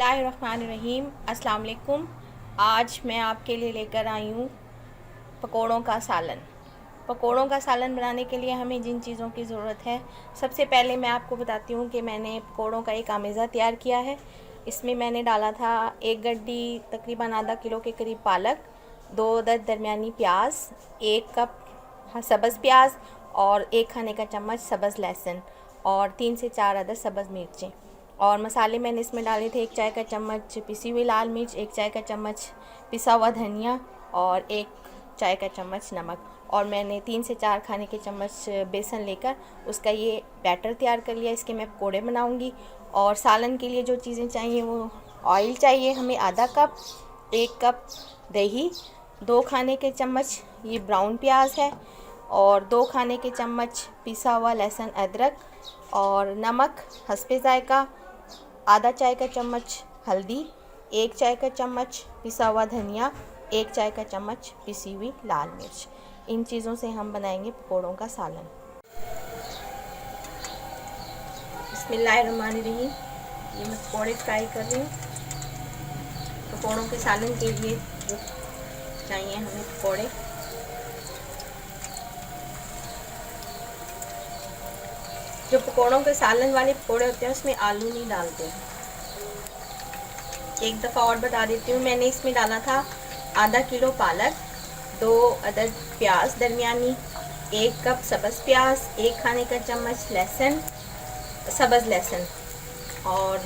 बिस्मिल्लाहिर्रहमानिर्रहीम। अस्सलाम वालेकुम। आज मैं आपके लिए लेकर आई हूँ पकोड़ों का सालन। पकोड़ों का सालन बनाने के लिए हमें जिन चीज़ों की ज़रूरत है, सबसे पहले मैं आपको बताती हूँ कि मैंने पकोड़ों का एक आमेज़ा तैयार किया है। इसमें मैंने डाला था एक गड्डी तकरीबन आधा किलो के करीब पालक, 2 अदद दरमियानी प्याज, 1 कप सब्ज़ प्याज और 1 खाने का चम्मच सब्ज़ लहसुन और 3 से 4 अदद सब्ज़ मिर्चें। और मसाले मैंने इसमें डाले थे 1 चाय का चम्मच पिसी हुई लाल मिर्च, 1 चाय का चम्मच पिसा हुआ धनिया और 1 चाय का चम्मच नमक। और मैंने 3 से 4 खाने के चम्मच बेसन लेकर उसका ये बैटर तैयार कर लिया। इसके मैं पकोड़े बनाऊंगी। और सालन के लिए जो चीज़ें चाहिए वो ऑयल चाहिए हमें आधा कप, 1 कप दही, 2 खाने के चम्मच ये ब्राउन प्याज है और 2 खाने के चम्मच पिसा हुआ लहसुन अदरक और नमक हस्बे ज़ायका, आधा चाय का चम्मच हल्दी, 1 चाय का चम्मच पिसा हुआ धनिया, 1 चाय का चम्मच पिसी हुई लाल मिर्च। इन चीज़ों से हम बनाएंगे पकोड़ों का सालन। बिस्मिल्लाहिर्रहमानिर्रहीम। ये मैं पकोड़े फ्राई कर रही हूँ। पकोड़ों के सालन के लिए जो चाहिए हमें पकोड़े, जो पकोड़ों के सालन वाले पकोड़े होते हैं उसमें आलू नहीं डालते हैं। एक दफ़ा और बता देती हूँ, मैंने इसमें डाला था आधा किलो पालक, 2 अदद प्याज दरमियानी, 1 कप सब्ज़ प्याज, 1 खाने का चम्मच लहसुन सब्ज़ लहसुन और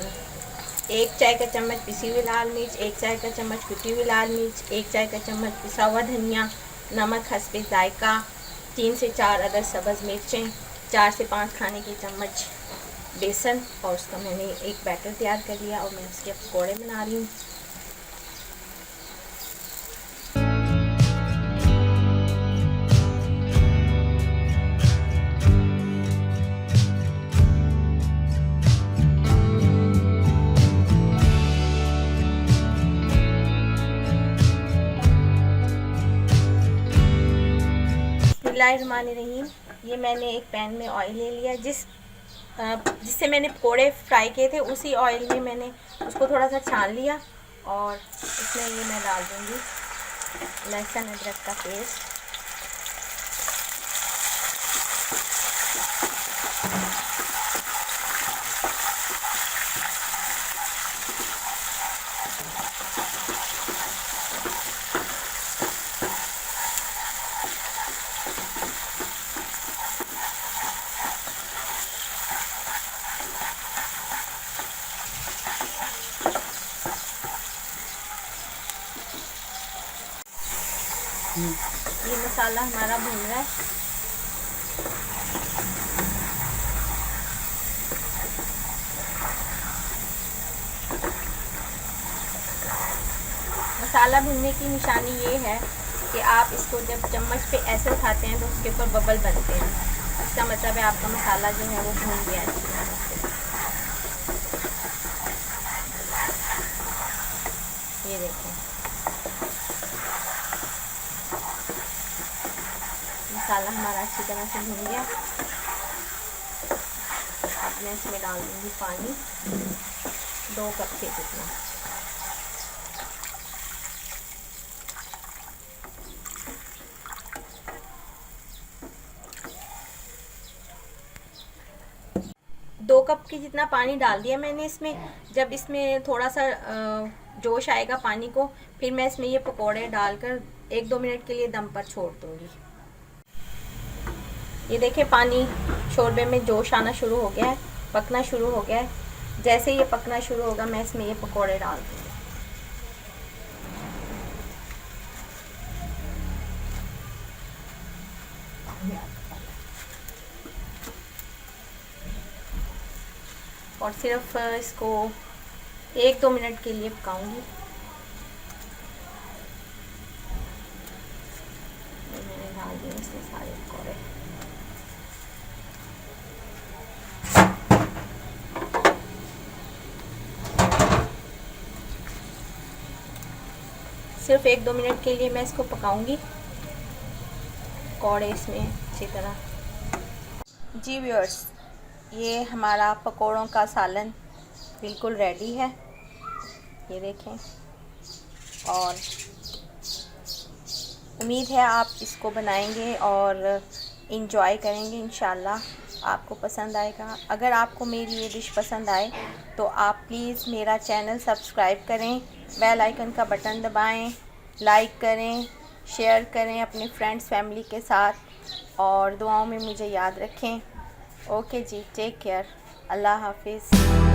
1 चाय का चम्मच पिसी हुई लाल मिर्च, 1 चाय का चम्मच कुटी हुई लाल मिर्च, 1 चाय का चम्मच पिसा हुआ धनिया, नमक हस्बे ज़ायका, 3 से 4 अदद सब्ज़ मिर्चें, 4 से 5 खाने के चम्मच बेसन। और उसका मैंने एक बैटर तैयार कर लिया और मैं उसके पकोड़े बना रही हूँ। बिस्मिल्लाहिर्रहमानिर्रहीम। ये मैंने एक पैन में ऑयल ले लिया, जिससे मैंने पकोड़े फ्राई किए थे उसी ऑयल में मैंने उसको थोड़ा सा छान लिया और इसमें ये मैं डाल दूँगी लहसुन अदरक का पेस्ट, ये मसाला हमारा भून रहा है। मसाला भूनने की निशानी ये है कि आप इसको जब चम्मच पे ऐसे उठाते हैं तो उसके ऊपर बबल बनते हैं, इसका मतलब है आपका मसाला जो है वो भून गया है। ये देखें मसाला हमारा अच्छी तरह से भून गया। अब मैं इसमें डाल दूँगी पानी 2 कप के जितना। दो कप के जितना पानी डाल दिया मैंने इसमें। जब इसमें थोड़ा सा जोश आएगा पानी को, फिर मैं इसमें ये पकोड़े डालकर 1-2 मिनट के लिए दम पर छोड़ दूँगी। ये देखें पानी शोरबे में जोश आना शुरू हो गया है, पकना शुरू हो गया है। जैसे ये पकना शुरू होगा मैं इसमें ये पकोड़े डाल दूँगी। और सिर्फ इसको 1-2 मिनट के लिए पकाऊंगी। मैंने डाल दिए इसमें सारे पकौड़े। सिर्फ 1-2 मिनट के लिए मैं इसको पकाऊंगी, पकौड़े इसमें अच्छी तरह। जी व्यूअर्स, ये हमारा पकोड़ों का सालन बिल्कुल रेडी है। ये देखें, और उम्मीद है आप इसको बनाएंगे और इंजॉय करेंगे। इंशाल्लाह आपको पसंद आएगा। अगर आपको मेरी ये डिश पसंद आए तो आप प्लीज़ मेरा चैनल सब्सक्राइब करें, बेल आइकन का बटन दबाएं, लाइक करें, शेयर करें अपने फ्रेंड्स फैमिली के साथ, और दुआओं में मुझे याद रखें। ओके जी, टेक केयर, अल्लाह हाफिज़।